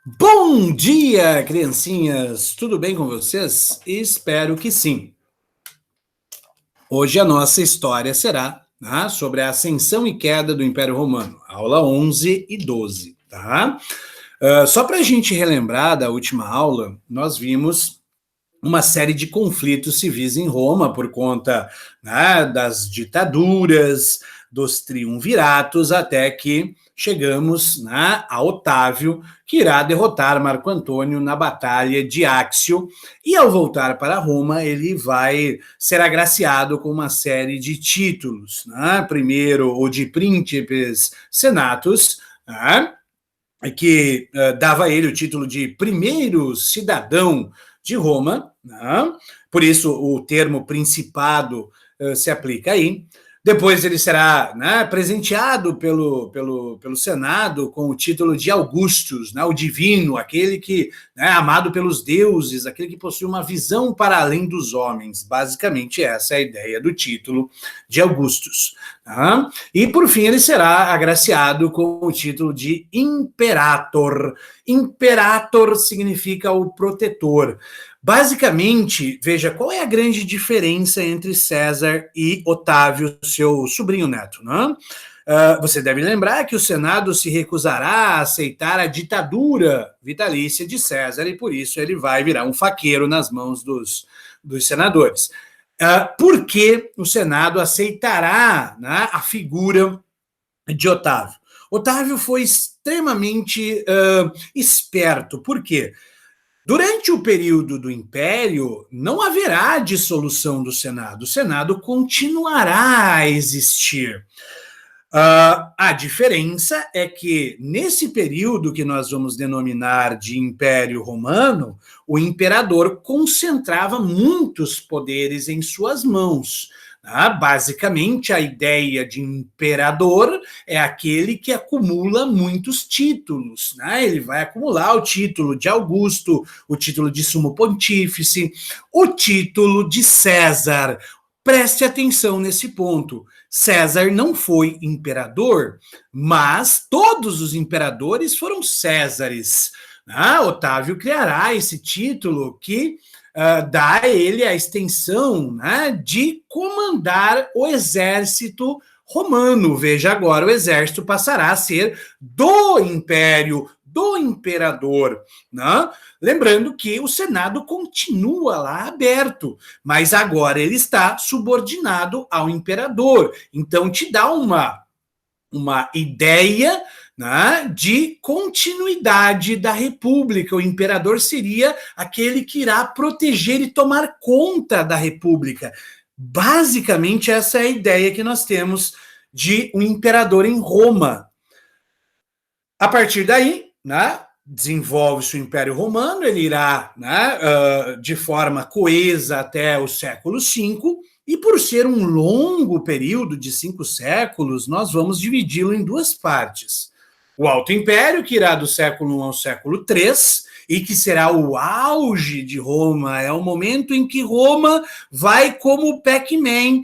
Bom dia, criancinhas! Tudo bem com vocês? Espero que sim. Hoje a nossa história será, sobre a ascensão e queda do Império Romano, aula 11 e 12, tá? Só para a gente relembrar da última aula, nós vimos uma série de conflitos civis em Roma por conta, das ditaduras, dos triunviratos, até que chegamos, a Otávio, que irá derrotar Marco Antônio na Batalha de Áxio, e ao voltar para Roma, ele vai ser agraciado com uma série de títulos, primeiro o de príncipes senatus, que dava a ele o título de primeiro cidadão de Roma, por isso o termo principado se aplica aí. Depois ele será presenteado pelo Senado com o título de Augustus, o divino, aquele que é amado pelos deuses, aquele que possui uma visão para além dos homens. Basicamente essa é a ideia do título de Augustus. E por fim ele será agraciado com o título de Imperator. Imperator significa o protetor. Basicamente, veja, qual é a grande diferença entre César e Otávio, seu sobrinho neto, né? Você deve lembrar que o Senado se recusará a aceitar a ditadura vitalícia de César e por isso ele vai virar um faqueiro nas mãos dos senadores. Por que o Senado aceitará a figura de Otávio? Otávio foi extremamente esperto. Por quê? Durante o período do Império, não haverá dissolução do Senado. O Senado continuará a existir. A diferença é que, nesse período que nós vamos denominar de Império Romano, o imperador concentrava muitos poderes em suas mãos. Basicamente, a ideia de imperador é aquele que acumula muitos títulos. Ele vai acumular o título de Augusto, o título de sumo pontífice, o título de César. Preste atenção nesse ponto. César não foi imperador, mas todos os imperadores foram Césares. Otávio criará esse título que dá a ele a extensão de comandar o exército romano. Veja agora, o exército passará a ser do império, do imperador. Lembrando que o Senado continua lá aberto, mas agora ele está subordinado ao imperador. Então te dá uma ideia de continuidade da república. O imperador seria aquele que irá proteger e tomar conta da república. Basicamente, essa é a ideia que nós temos de um imperador em Roma. A partir daí, desenvolve-se o Império Romano, ele irá de forma coesa até o século V, e por ser um longo período de 5 séculos, nós vamos dividi-lo em duas partes. O Alto Império, que irá do século I ao século III, e que será o auge de Roma, é o momento em que Roma vai como Pac-Man,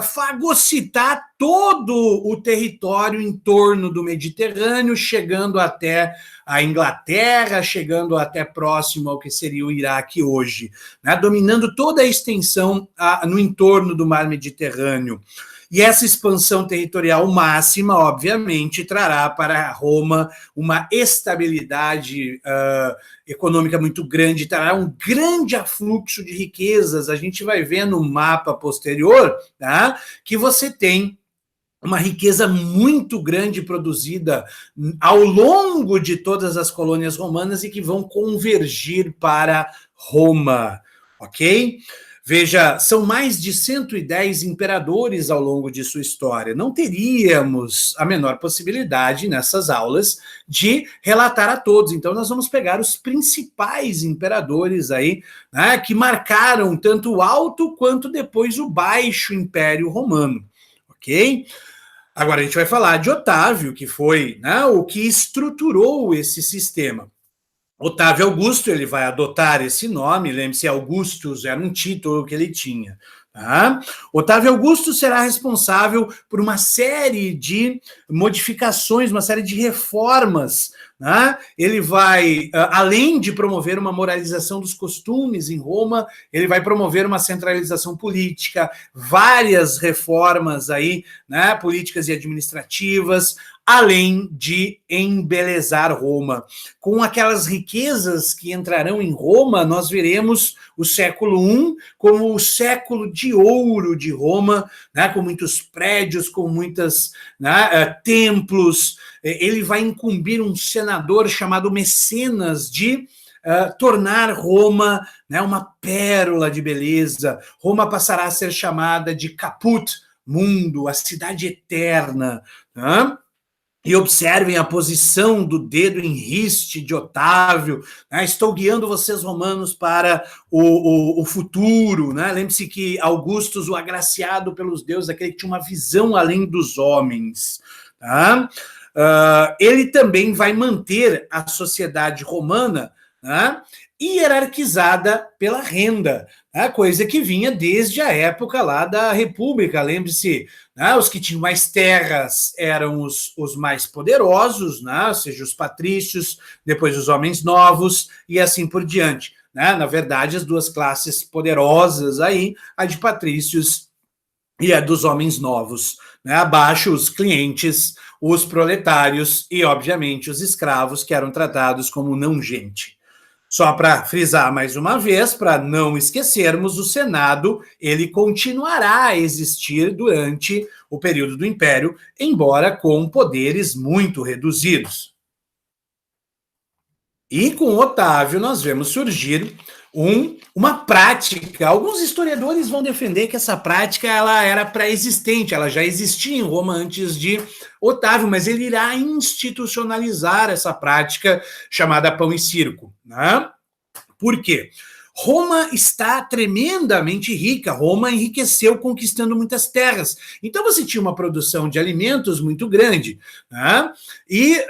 fagocitar todo o território em torno do Mediterrâneo, chegando até a Inglaterra, chegando até próximo ao que seria o Iraque hoje, dominando toda a extensão no entorno do mar Mediterrâneo. E essa expansão territorial máxima, obviamente, trará para Roma uma estabilidade econômica muito grande, trará um grande afluxo de riquezas. A gente vai ver no mapa posterior que você tem uma riqueza muito grande produzida ao longo de todas as colônias romanas e que vão convergir para Roma, ok? Veja, são mais de 110 imperadores ao longo de sua história. Não teríamos a menor possibilidade nessas aulas de relatar a todos. Então, nós vamos pegar os principais imperadores aí, que marcaram tanto o alto quanto depois o baixo Império Romano, ok? Agora a gente vai falar de Otávio, que foi o que estruturou esse sistema. Otávio Augusto, ele vai adotar esse nome, lembre-se, Augustus era um título que ele tinha. Tá? Otávio Augusto será responsável por uma série de modificações, uma série de reformas. Né? Ele vai, além de promover uma moralização dos costumes em Roma, ele vai promover uma centralização política, várias reformas aí, né, políticas e administrativas, além de embelezar Roma. Com aquelas riquezas que entrarão em Roma, nós veremos o século I como o século de ouro de Roma, né, com muitos prédios, com muitos, né, templos. Ele vai incumbir um senador chamado Mecenas de tornar Roma, né, uma pérola de beleza. Roma passará a ser chamada de Caput Mundo, a cidade eterna. Né? E observem a posição do dedo em riste de Otávio. Né? Estou guiando vocês, romanos, para o futuro. Né? Lembre-se que Augustus, o agraciado pelos deuses, aquele que tinha uma visão além dos homens. Tá? Ele também vai manter a sociedade romana, né, hierarquizada pela renda, né, coisa que vinha desde a época lá da República. Lembre-se, né, os que tinham mais terras eram os mais poderosos, né, ou seja, os patrícios, depois os homens novos e assim por diante. Né? Na verdade, as duas classes poderosas aí, a de patrícios e a dos homens novos. Né? Abaixo, os clientes, os proletários e, obviamente, os escravos, que eram tratados como não gente. Só para frisar mais uma vez, para não esquecermos, o Senado ele continuará a existir durante o período do Império, embora com poderes muito reduzidos. E com Otávio nós vemos surgir uma prática. Alguns historiadores vão defender que essa prática ela era pré-existente, ela já existia em Roma antes de Otávio, mas ele irá institucionalizar essa prática chamada pão e circo. Né? Por quê? Roma está tremendamente rica, Roma enriqueceu conquistando muitas terras. Então você tinha uma produção de alimentos muito grande. Né? E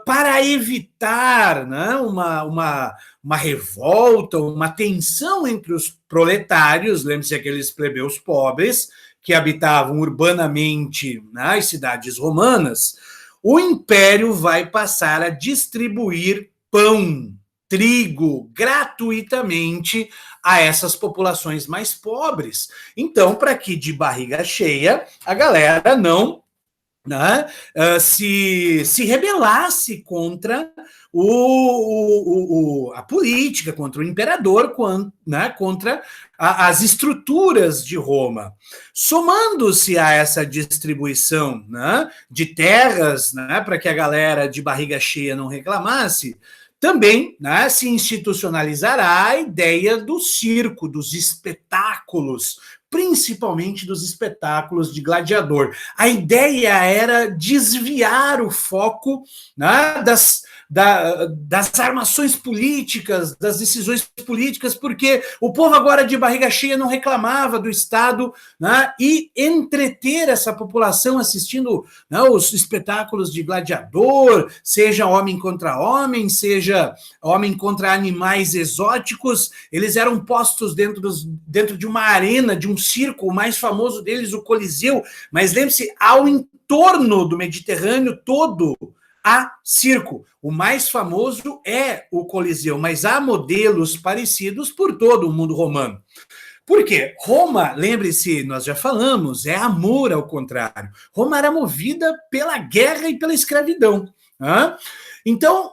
para evitar, né, uma revolta, uma tensão entre os proletários, lembre-se aqueles plebeus pobres que habitavam urbanamente nas cidades romanas, o império vai passar a distribuir pão, trigo gratuitamente a essas populações mais pobres. Então, para que de barriga cheia a galera não, né, se rebelasse contra a política, contra o imperador, né, contra as estruturas de Roma. Somando-se a essa distribuição, né, de terras, né, para que a galera de barriga cheia não reclamasse, também, né, se institucionalizará a ideia do circo, dos espetáculos, principalmente dos espetáculos de gladiador. A ideia era desviar o foco, né, das armações políticas, das decisões políticas, porque o povo agora de barriga cheia não reclamava do Estado, né, e entreter essa população assistindo, né, os espetáculos de gladiador, seja homem contra homem, seja homem contra animais exóticos, eles eram postos dentro de uma arena, de um circo, o mais famoso deles, o Coliseu, mas lembre-se, ao entorno do Mediterrâneo todo, há circo. O mais famoso é o Coliseu, mas há modelos parecidos por todo o mundo romano. Por quê? Roma, lembre-se, nós já falamos, é amor ao contrário. Roma era movida pela guerra e pela escravidão. Né? Então,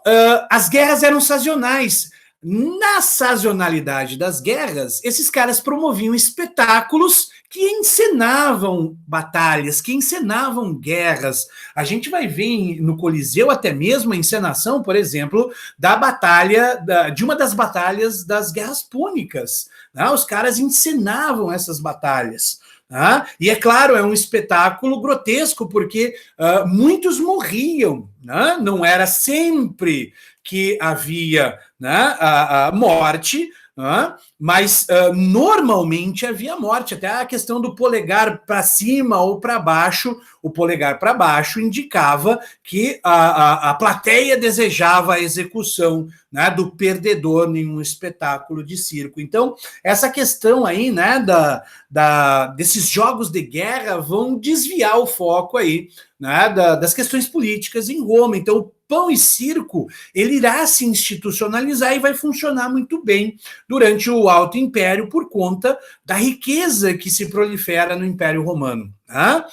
as guerras eram sazonais. Na sazonalidade das guerras, esses caras promoviam espetáculos que encenavam batalhas, que encenavam guerras. A gente vai ver no Coliseu até mesmo a encenação, por exemplo, da batalha, de uma das batalhas das guerras púnicas. Né? Os caras encenavam essas batalhas. Né? E é claro, é um espetáculo grotesco, porque muitos morriam. Né? Não era sempre que havia, né, a morte, mas normalmente havia morte, até a questão do polegar para cima ou para baixo, o polegar para baixo indicava que a plateia desejava a execução, né, do perdedor em um espetáculo de circo. Então, essa questão aí, né, desses jogos de guerra vão desviar o foco aí, né, das questões políticas em Roma. Então, o pão e circo, ele irá se institucionalizar e vai funcionar muito bem durante o Alto Império por conta da riqueza que se prolifera no Império Romano. Né?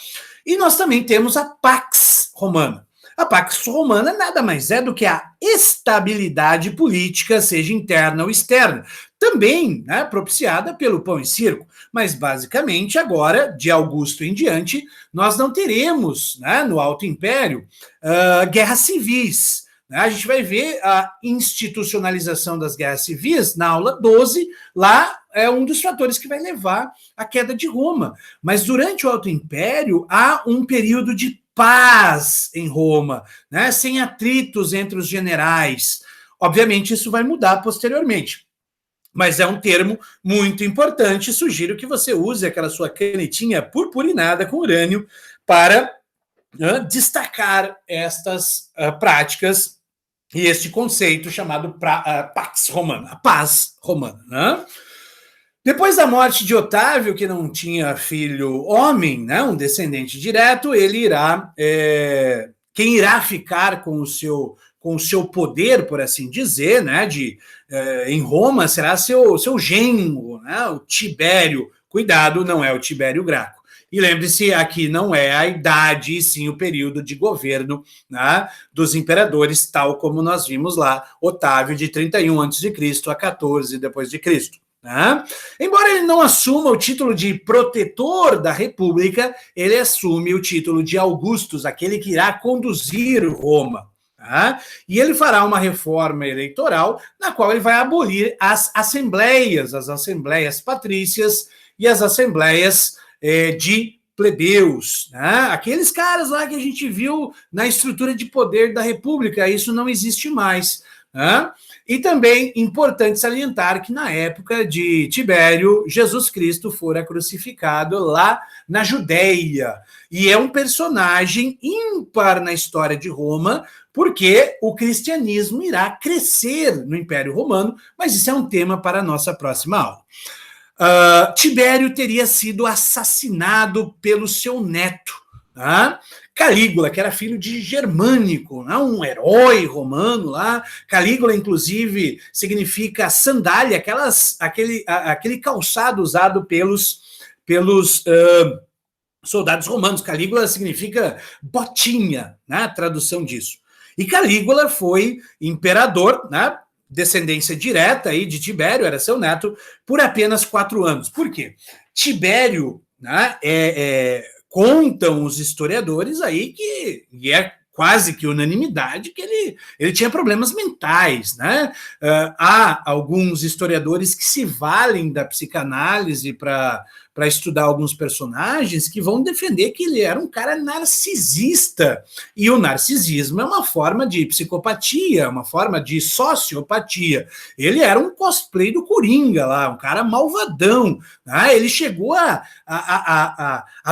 E nós também temos a Pax Romana. A Pax Romana nada mais é do que a estabilidade política, seja interna ou externa, também, né, propiciada pelo pão e circo, mas basicamente agora, de Augusto em diante, nós não teremos, né, no Alto Império, guerras civis. Né? A gente vai ver a institucionalização das guerras civis na aula 12, lá é um dos fatores que vai levar à queda de Roma. Mas durante o Alto Império há um período de paz em Roma, né, sem atritos entre os generais. Obviamente isso vai mudar posteriormente. Mas é um termo muito importante. Sugiro que você use aquela sua canetinha purpurinada com urânio para destacar estas práticas e este conceito chamado Pax Romana, a paz romana. Né? Depois da morte de Otávio, que não tinha filho homem, né, um descendente direto, ele irá, quem irá ficar com o seu poder, por assim dizer, né, em Roma, será seu genro, né, o Tibério. Cuidado, não é o Tibério Graco. E lembre-se, aqui não é a idade, e sim o período de governo, né, dos imperadores, tal como nós vimos lá, Otávio de 31 a.C. a 14 depois de Cristo. Né? Embora ele não assuma o título de protetor da República, ele assume o título de Augustus, aquele que irá conduzir Roma. Tá? E ele fará uma reforma eleitoral na qual ele vai abolir as assembleias patrícias e as assembleias de plebeus, né? Aqueles caras lá que a gente viu na estrutura de poder da República, isso não existe mais. Né? E também importante salientar que na época de Tibério, Jesus Cristo fora crucificado lá na Judéia. E é um personagem ímpar na história de Roma, porque o cristianismo irá crescer no Império Romano, mas isso é um tema para a nossa próxima aula. Tibério teria sido assassinado pelo seu neto, tá? Calígula, que era filho de Germânico, né? Um herói romano lá. Calígula, inclusive, significa sandália, aquele calçado usado pelos soldados romanos. Calígula significa botinha, né? A tradução disso. E Calígula foi imperador, né? Descendência direta aí de Tibério, era seu neto, por apenas 4 anos. Por quê? Tibério, né, contam os historiadores aí que é quase que unanimidade que ele tinha problemas mentais, né? Há alguns historiadores que se valem da psicanálise para estudar alguns personagens que vão defender que ele era um cara narcisista. E o narcisismo é uma forma de psicopatia, uma forma de sociopatia. Ele era um cosplay do Coringa lá, um cara malvadão. Né? Ele chegou a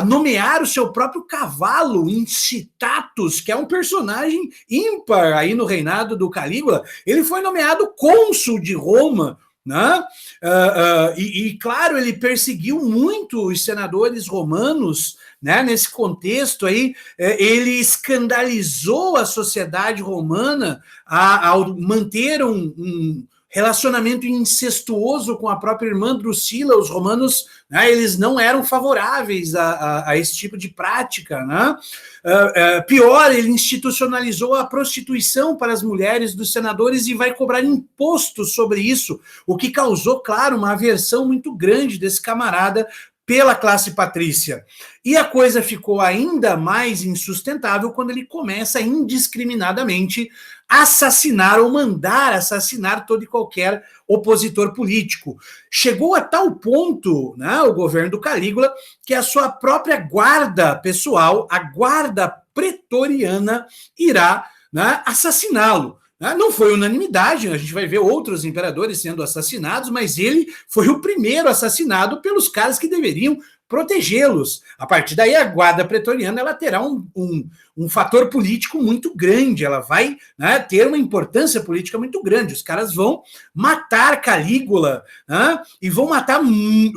nomear o seu próprio cavalo, Incitatus, que é um personagem ímpar aí no reinado do Calígula. Ele foi nomeado cônsul de Roma, né? Claro, ele perseguiu muito os senadores romanos, né? Nesse contexto aí, ele escandalizou a sociedade romana ao manter um relacionamento incestuoso com a própria irmã Drusila. Os romanos, né, eles não eram favoráveis a esse tipo de prática. Né? Pior, ele institucionalizou a prostituição para as mulheres dos senadores e vai cobrar impostos sobre isso, o que causou, claro, uma aversão muito grande desse camarada pela classe patrícia. E a coisa ficou ainda mais insustentável quando ele começa indiscriminadamente a assassinar ou mandar assassinar todo e qualquer opositor político. Chegou a tal ponto, né, o governo do Calígula, que a sua própria guarda pessoal, a guarda pretoriana, irá, né, assassiná-lo. né? Não foi unanimidade, a gente vai ver outros imperadores sendo assassinados, mas ele foi o primeiro assassinado pelos caras que deveriam protegê-los. A partir daí, a guarda pretoriana ela terá um fator político muito grande, ela vai, né, ter uma importância política muito grande. Os caras vão matar Calígula, né, e vão matar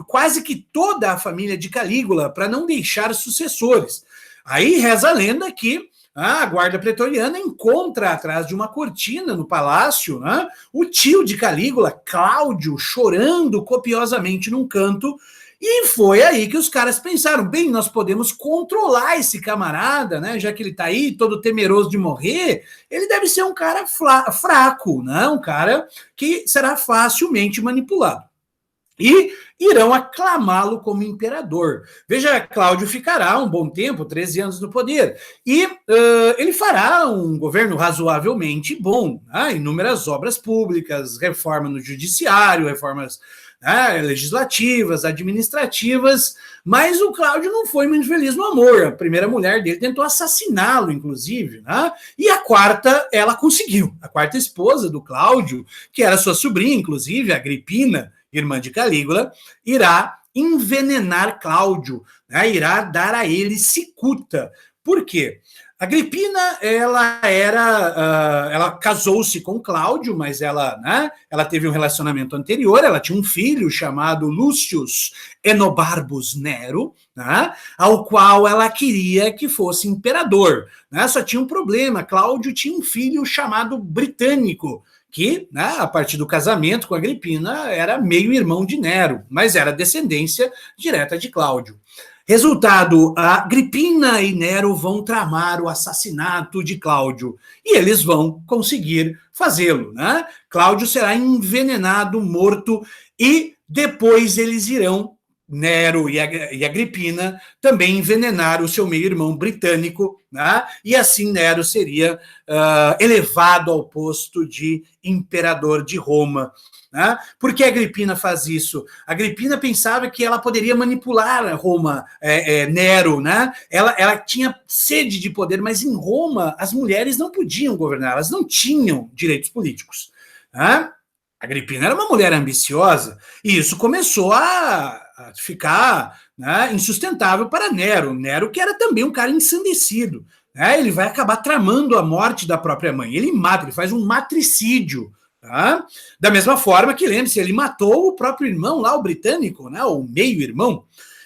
quase que toda a família de Calígula para não deixar sucessores. Aí reza a lenda que a guarda pretoriana encontra atrás de uma cortina no palácio, né, o tio de Calígula, Cláudio, chorando copiosamente num canto. E foi aí que os caras pensaram, bem, nós podemos controlar esse camarada, né? Já que ele tá aí, todo temeroso de morrer, ele deve ser um cara fraco, né? Um cara que será facilmente manipulado. E irão aclamá-lo como imperador. Veja, Cláudio ficará um bom tempo, 13 anos no poder, e ele fará um governo razoavelmente bom, né? Inúmeras obras públicas, reforma no judiciário, reformas legislativas, administrativas, mas o Cláudio não foi muito feliz no amor. A primeira mulher dele tentou assassiná-lo, inclusive, né? E a quarta, ela conseguiu. A quarta esposa do Cláudio, que era sua sobrinha, inclusive, Agripina, irmã de Calígula, irá envenenar Cláudio, né? Irá dar a ele cicuta. Por quê? Agripina, ela casou-se com Cláudio, mas ela teve um relacionamento anterior, ela tinha um filho chamado Lucius Enobarbus Nero, né, ao qual ela queria que fosse imperador, né, só tinha um problema, Cláudio tinha um filho chamado Britânico, que, né, a partir do casamento com Agripina, era meio-irmão de Nero, mas era descendência direta de Cláudio. Resultado, Agripina e Nero vão tramar o assassinato de Cláudio e eles vão conseguir fazê-lo, né? Cláudio será envenenado, morto e depois eles irão, Nero e Agripina, também envenenar o seu meio-irmão britânico, né? E assim Nero seria elevado ao posto de imperador de Roma. Né? Por que Agripina faz isso? Agripina pensava que ela poderia manipular Roma, Nero, né? Ela tinha sede de poder, mas em Roma as mulheres não podiam governar, elas não tinham direitos políticos. Né? Agripina era uma mulher ambiciosa e isso começou a ficar, né, insustentável para Nero. Nero que era também um cara ensandecido. Né? Ele vai acabar tramando a morte da própria mãe. Ele mata, ele faz um matricídio. Tá? Da mesma forma que, lembre-se, ele matou o próprio irmão lá, o britânico, né, o meio-irmão,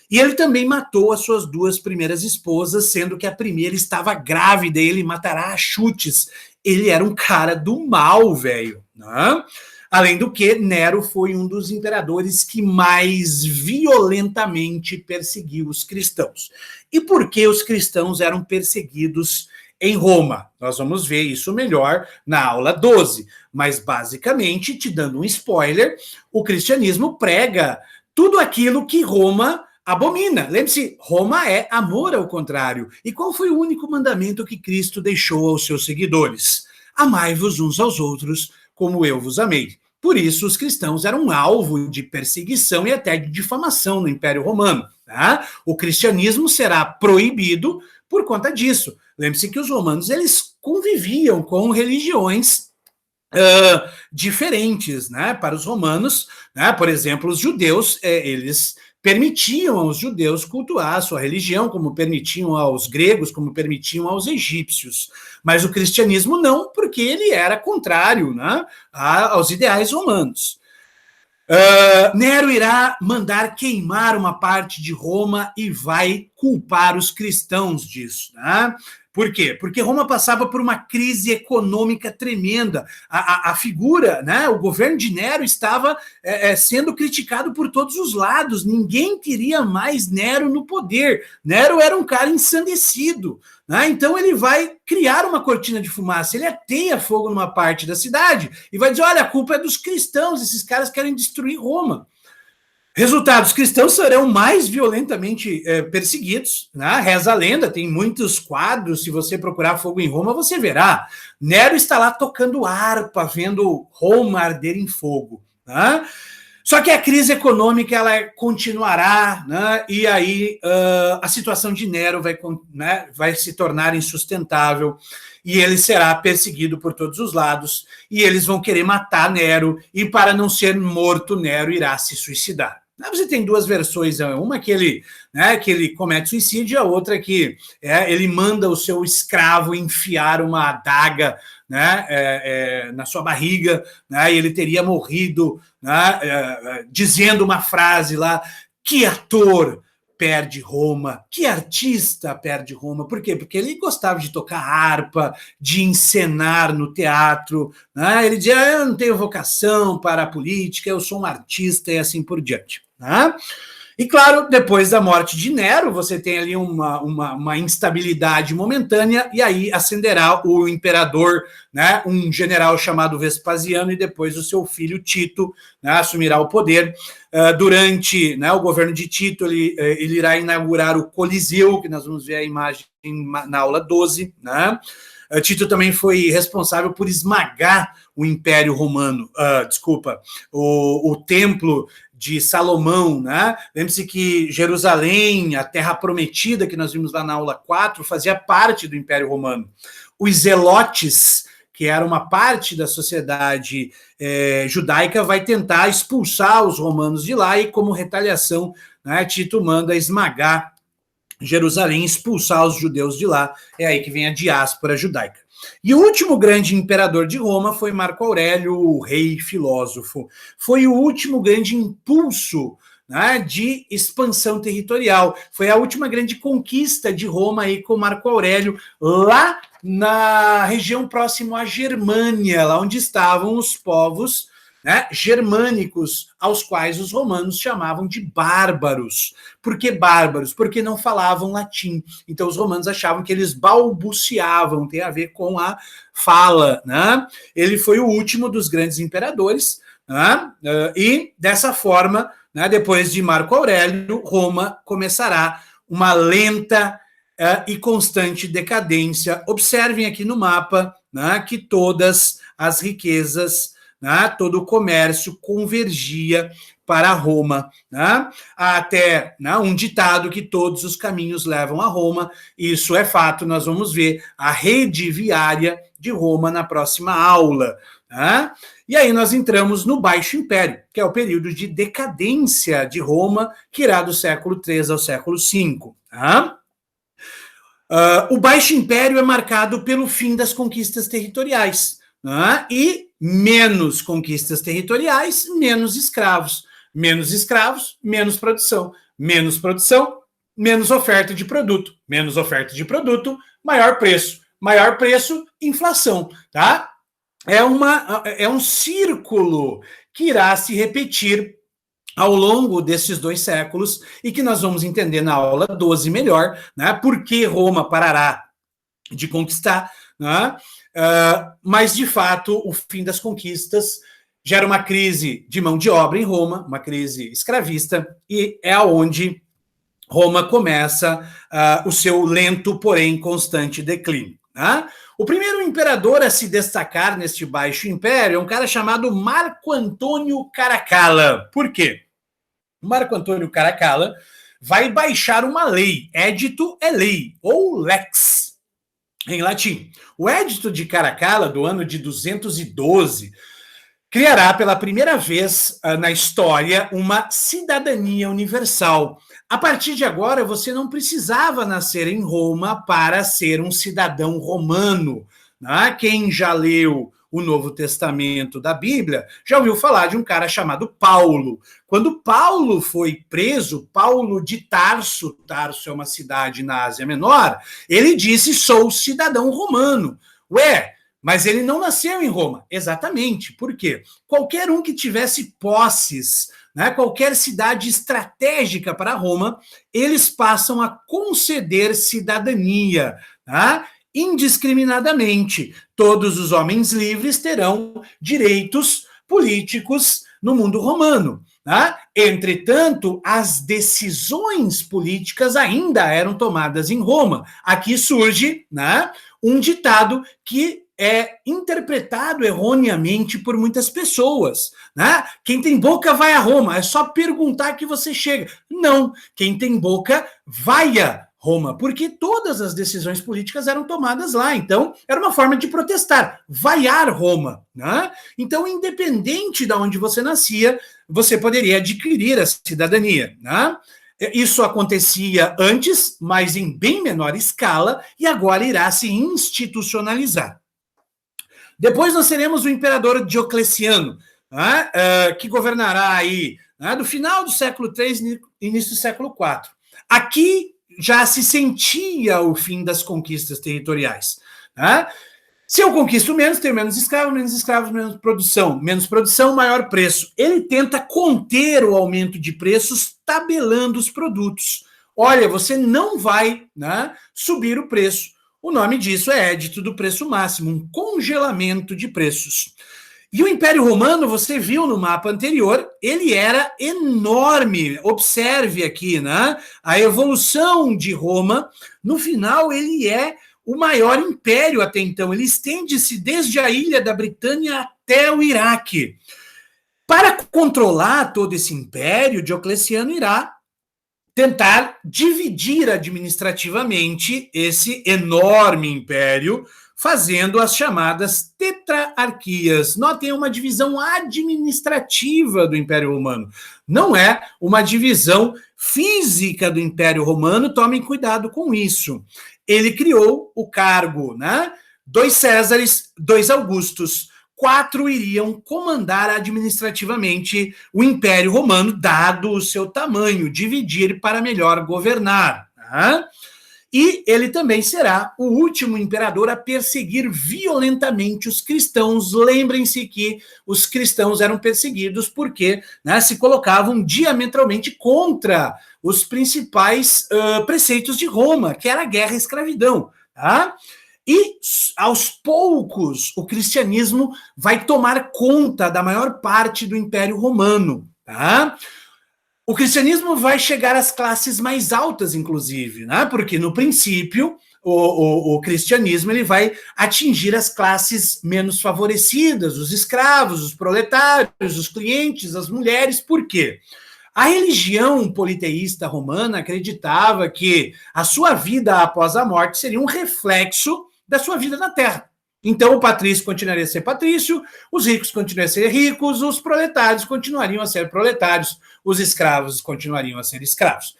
e ele também matou as suas duas primeiras esposas, sendo que a primeira estava grávida, e ele matará a chutes. Ele era um cara do mal, velho. Né? Além do que, Nero foi um dos imperadores que mais violentamente perseguiu os cristãos. E por que os cristãos eram perseguidos em Roma? Nós vamos ver isso melhor na aula 12, mas basicamente, te dando um spoiler, o cristianismo prega tudo aquilo que Roma abomina. Lembre-se, Roma é amor ao contrário. E qual foi o único mandamento que Cristo deixou aos seus seguidores? Amai-vos uns aos outros como eu vos amei. Por isso, os cristãos eram alvo de perseguição e até de difamação no Império Romano. Tá? O cristianismo será proibido por conta disso. Lembre-se que os romanos eles conviviam com religiões diferentes, né? Para os romanos, né? Por exemplo, os judeus, eles permitiam aos judeus cultuar a sua religião, como permitiam aos gregos, como permitiam aos egípcios. Mas o cristianismo não, porque ele era contrário, né, aos ideais romanos. Nero irá mandar queimar uma parte de Roma e vai culpar os cristãos disso. Né? Por quê? Porque Roma passava por uma crise econômica tremenda. A figura, né, o governo de Nero estava sendo criticado por todos os lados. Ninguém queria mais Nero no poder. Nero era um cara ensandecido. Né? Então ele vai criar uma cortina de fumaça, ele ateia fogo numa parte da cidade e vai dizer, olha, a culpa é dos cristãos, esses caras querem destruir Roma. Resultado, os cristãos serão mais violentamente perseguidos, né? Reza a lenda, tem muitos quadros, se você procurar fogo em Roma, você verá. Nero está lá tocando harpa, vendo Roma arder em fogo. Né? Só que a crise econômica ela continuará, né? E aí a situação de Nero vai se tornar insustentável e ele será perseguido por todos os lados e eles vão querer matar Nero e para não ser morto, Nero irá se suicidar. Você tem duas versões, uma que ele comete suicídio, a outra que ele manda o seu escravo enfiar uma adaga, né, na sua barriga, né, e ele teria morrido, né, dizendo uma frase lá: que ator perde Roma, que artista perde Roma. Por quê? Porque ele gostava de tocar harpa, de encenar no teatro, né? Ele dizia: eu não tenho vocação para a política, eu sou um artista e assim por diante, né? E claro, depois da morte de Nero, você tem ali uma instabilidade momentânea, e aí ascenderá o imperador, né, um general chamado Vespasiano, e depois o seu filho Tito, né, assumirá o poder. Durante, né, o governo de Tito, ele irá inaugurar o Coliseu, que nós vamos ver a imagem na aula 12, né? Tito também foi responsável por esmagar o Império Romano, o Templo de Salomão, né? Lembre-se que Jerusalém, a terra prometida que nós vimos lá na aula 4, fazia parte do Império Romano. Os zelotes, que era uma parte da sociedade judaica, vai tentar expulsar os romanos de lá e, como retaliação, né, Tito manda esmagar Jerusalém, expulsar os judeus de lá. É aí que vem a diáspora judaica. E o último grande imperador de Roma foi Marco Aurélio, o rei filósofo. Foi o último grande impulso, né, de expansão territorial. Foi a última grande conquista de Roma aí com Marco Aurélio, lá na região próxima à Germânia, lá onde estavam os povos, né, germânicos, aos quais os romanos chamavam de bárbaros. Por que bárbaros? Porque não falavam latim. Então os romanos achavam que eles balbuciavam, tem a ver com a fala, né? Ele foi o último dos grandes imperadores, né? E dessa forma, né, depois de Marco Aurélio, Roma começará uma lenta e constante decadência. Observem aqui no mapa, né, que todas as riquezas, né, todo o comércio convergia para Roma, né? Há até, né, um ditado que todos os caminhos levam a Roma. Isso é fato, nós vamos ver a rede viária de Roma na próxima aula, né? E aí nós entramos no Baixo Império, que é o período de decadência de Roma, que irá do século III ao século V. Tá? O Baixo Império é marcado pelo fim das conquistas territoriais, né? E menos conquistas territoriais, menos escravos. Menos escravos, menos produção. Menos produção, menos oferta de produto. Menos oferta de produto, maior preço. Maior preço, inflação, tá? É um círculo que irá se repetir ao longo desses 2 séculos e que nós vamos entender na aula 12 melhor, né? Por que Roma parará de conquistar, né? Mas, de fato, o fim das conquistas gera uma crise de mão de obra em Roma, uma crise escravista, e é onde Roma começa o seu lento, porém constante declínio. Né? O primeiro imperador a se destacar neste Baixo Império é um cara chamado Marco Antônio Caracalla. Por quê? Marco Antônio Caracalla vai baixar uma lei. Édito é lei, ou lex, em latim. O Édito de Caracalla, do ano de 212, criará pela primeira vez na história uma cidadania universal. A partir de agora, você não precisava nascer em Roma para ser um cidadão romano. Né? Quem já leu o Novo Testamento da Bíblia já ouviu falar de um cara chamado Paulo. Quando Paulo foi preso, Paulo de Tarso, Tarso é uma cidade na Ásia Menor, ele disse: sou cidadão romano. Ué, mas ele não nasceu em Roma. Exatamente. Por quê? Qualquer um que tivesse posses, né, qualquer cidade estratégica para Roma, eles passam a conceder cidadania, tá? Indiscriminadamente. Todos os homens livres terão direitos políticos no mundo romano. Tá? Entretanto, as decisões políticas ainda eram tomadas em Roma. Aqui surge, né, um ditado que é interpretado erroneamente por muitas pessoas, né? Quem tem boca vai a Roma, é só perguntar que você chega. Não, quem tem boca vai a Roma, porque todas as decisões políticas eram tomadas lá, então era uma forma de protestar, vaiar Roma, né? Então, independente de onde você nascia, você poderia adquirir a cidadania, né? Isso acontecia antes, mas em bem menor escala, e agora irá se institucionalizar. Depois nós teremos o imperador Diocleciano, né, que governará aí, né, do final do século III, início do século IV. Aqui já se sentia o fim das conquistas territoriais. Né? Se eu conquisto menos, tenho menos escravos, menos produção, maior preço. Ele tenta conter o aumento de preços tabelando os produtos. Olha, você não vai, né, subir o preço. O nome disso é Edito do Preço Máximo, um congelamento de preços. E o Império Romano, você viu no mapa anterior, ele era enorme. Observe aqui, né? A evolução de Roma. No final, ele é o maior império até então. Ele estende-se desde a ilha da Britânia até o Iraque. Para controlar todo esse império, Diocleciano irá tentar dividir administrativamente esse enorme império, fazendo as chamadas tetrarquias. Notem, uma divisão administrativa do Império Romano. Não é uma divisão física do Império Romano, tomem cuidado com isso. Ele criou o cargo, né? 2 Césares, 2 Augustos. 4 iriam comandar administrativamente o Império Romano, dado o seu tamanho, dividir para melhor governar. Tá? E ele também será o último imperador a perseguir violentamente os cristãos. Lembrem-se que os cristãos eram perseguidos porque, né, se colocavam diametralmente contra os principais preceitos de Roma, que era a guerra e a escravidão. Tá? E, aos poucos, o cristianismo vai tomar conta da maior parte do Império Romano. Tá? O cristianismo vai chegar às classes mais altas, inclusive, né? Porque, no princípio, o cristianismo ele vai atingir as classes menos favorecidas, os escravos, os proletários, os clientes, as mulheres. Por quê? A religião politeísta romana acreditava que a sua vida após a morte seria um reflexo da sua vida na Terra. Então, o patrício continuaria a ser patrício, os ricos continuariam a ser ricos, os proletários continuariam a ser proletários, os escravos continuariam a ser escravos.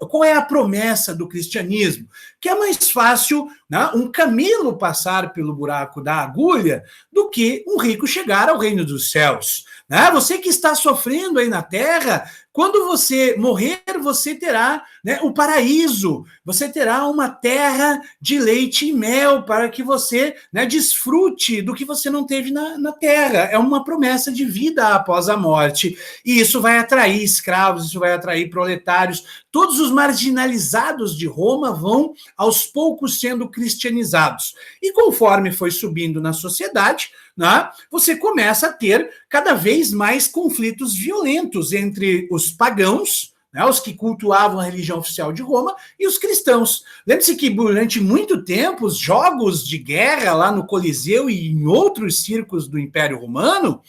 Qual é a promessa do cristianismo? Que é mais fácil, né, um camelo passar pelo buraco da agulha do que um rico chegar ao reino dos céus. Né? Você que está sofrendo aí na terra, quando você morrer, você terá, né, o paraíso, você terá uma terra de leite e mel para que você, né, desfrute do que você não teve na terra. É uma promessa de vida após a morte. E isso vai atrair escravos, isso vai atrair proletários. Todos os marginalizados de Roma vão, aos poucos, sendo cristianizados. E conforme foi subindo na sociedade, né, você começa a ter cada vez mais conflitos violentos entre os pagãos, né, os que cultuavam a religião oficial de Roma, e os cristãos. Lembre-se que durante muito tempo os jogos de guerra lá no Coliseu e em outros circos do Império Romano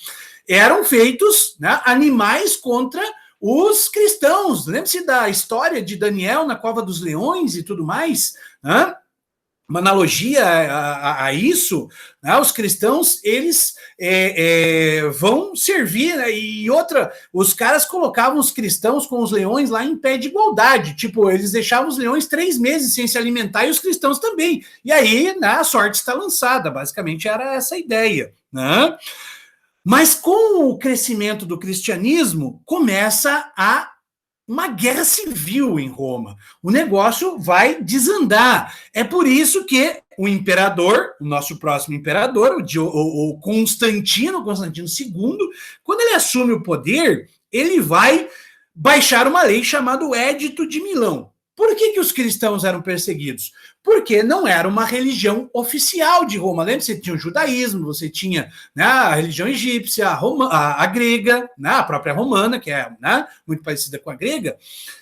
eram feitos, né, animais contra os cristãos. Lembre-se da história de Daniel na Cova dos Leões e tudo mais, né? Uma analogia a isso, né? Os cristãos, eles vão servir, né? E outra, os caras colocavam os cristãos com os leões lá em pé de igualdade, tipo, eles deixavam os leões 3 meses sem se alimentar e os cristãos também, e aí, né, a sorte está lançada, basicamente era essa a ideia, né? Mas com o crescimento do cristianismo, começa uma guerra civil em Roma. O negócio vai desandar. É por isso que o imperador, o nosso próximo imperador, o Constantino II, quando ele assume o poder, ele vai baixar uma lei chamada o Édito de Milão. Por que os cristãos eram perseguidos? Porque não era uma religião oficial de Roma. Lembra? Você tinha o judaísmo, você tinha, né, a religião egípcia, a grega, né, a própria romana, que é, né, muito parecida com a grega,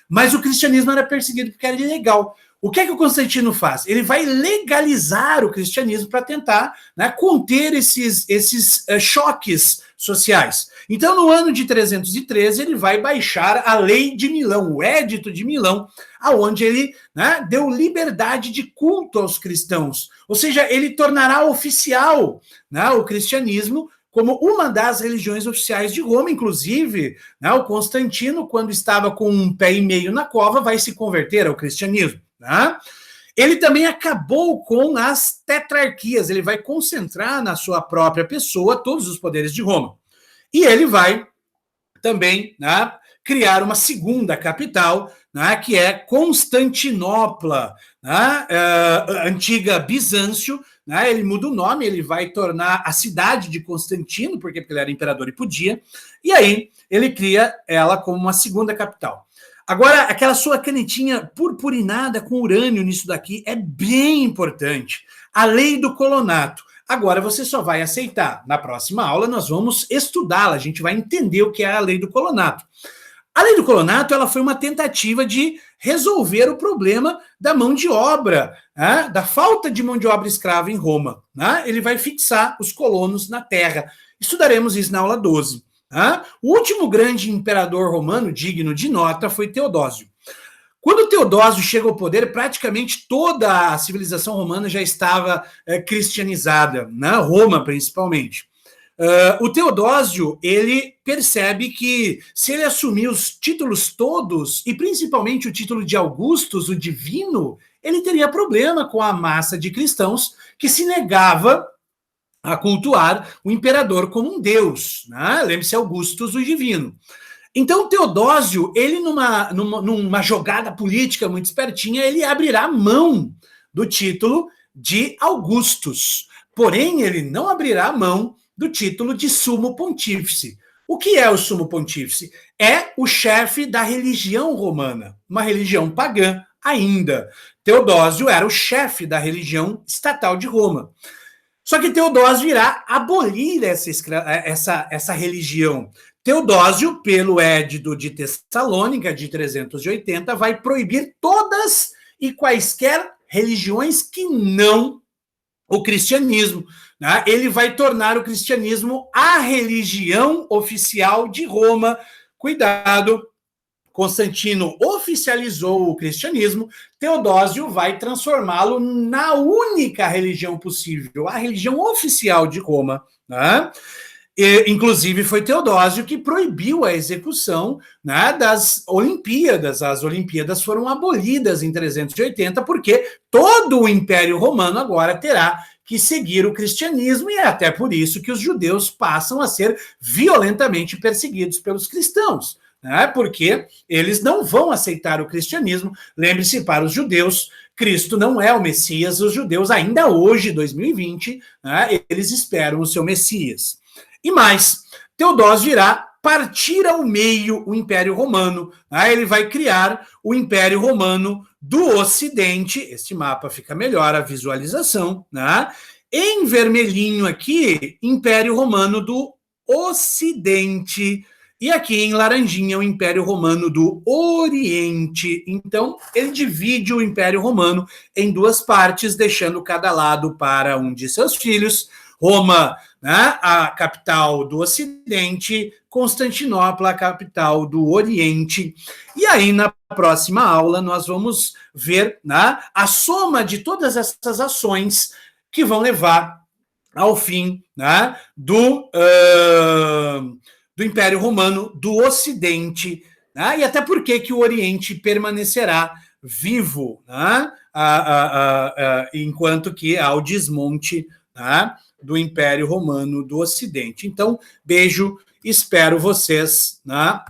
mas o cristianismo era perseguido porque era ilegal. o que é que o Constantino faz? Ele vai legalizar o cristianismo para tentar, né, conter esses choques sociais. Então, no ano de 313, ele vai baixar a Lei de Milão, o Édito de Milão, aonde ele, né, deu liberdade de culto aos cristãos. Ou seja, ele tornará oficial, né, o cristianismo como uma das religiões oficiais de Roma. Inclusive, né, o Constantino, quando estava com um pé e meio na cova, vai se converter ao cristianismo. Né? Ele também acabou com as tetrarquias, ele vai concentrar na sua própria pessoa todos os poderes de Roma. E ele vai também, né, criar uma segunda capital, né, que é Constantinopla, né, antiga Bizâncio, né, ele muda o nome, ele vai tornar a cidade de Constantino, porque ele era imperador e podia, e aí ele cria ela como uma segunda capital. Agora, aquela sua canetinha purpurinada com urânio nisso daqui é bem importante. A lei do colonato. Agora você só vai aceitar. Na próxima aula nós vamos estudá-la, a gente vai entender o que é a lei do colonato. A lei do colonato, ela foi uma tentativa de resolver o problema da mão de obra, né, da falta de mão de obra escrava em Roma. Né? Ele vai fixar os colonos na terra. Estudaremos isso na aula 12. Né? O último grande imperador romano digno de nota foi Teodósio. Quando Teodósio chega ao poder, praticamente toda a civilização romana já estava cristianizada, né? Roma principalmente. O Teodósio, ele percebe que se ele assumir os títulos todos, e principalmente o título de Augustus, o divino, ele teria problema com a massa de cristãos que se negava a cultuar o imperador como um deus. Né? Lembre-se, Augustus, o divino. Então, Teodósio, ele numa jogada política muito espertinha, ele abrirá mão do título de Augustus. Porém, ele não abrirá mão do título de sumo pontífice. O que é o sumo pontífice? É o chefe da religião romana, uma religião pagã ainda. Teodósio era o chefe da religião estatal de Roma. Só que Teodósio irá abolir essa religião. Teodósio, pelo Édito de Tessalônica, de 380, vai proibir todas e quaisquer religiões que não o cristianismo. Né? Ele vai tornar o cristianismo a religião oficial de Roma. Cuidado, Constantino oficializou o cristianismo, Teodósio vai transformá-lo na única religião possível, a religião oficial de Roma. Né? Inclusive, foi Teodósio que proibiu a execução, né, das Olimpíadas. As Olimpíadas foram abolidas em 380, porque todo o Império Romano agora terá que seguir o cristianismo, e é até por isso que os judeus passam a ser violentamente perseguidos pelos cristãos, né, porque eles não vão aceitar o cristianismo. Lembre-se, para os judeus, Cristo não é o Messias. Os judeus, ainda hoje, 2020, né, eles esperam o seu Messias. E mais, Teodósio irá partir ao meio o Império Romano. Né? Ele vai criar o Império Romano do Ocidente. Este mapa fica melhor, a visualização. Né? Em vermelhinho aqui, Império Romano do Ocidente. E aqui em laranjinha, o Império Romano do Oriente. Então, ele divide o Império Romano em duas partes, deixando cada lado para um de seus filhos. Roma, né, a capital do Ocidente, Constantinopla, a capital do Oriente. E aí, na próxima aula, nós vamos ver, né, a soma de todas essas ações que vão levar ao fim, né, do Império Romano do Ocidente, né, e até porque que o Oriente permanecerá vivo, né, enquanto que há o desmonte, né, do Império Romano do Ocidente. Então, beijo, espero vocês na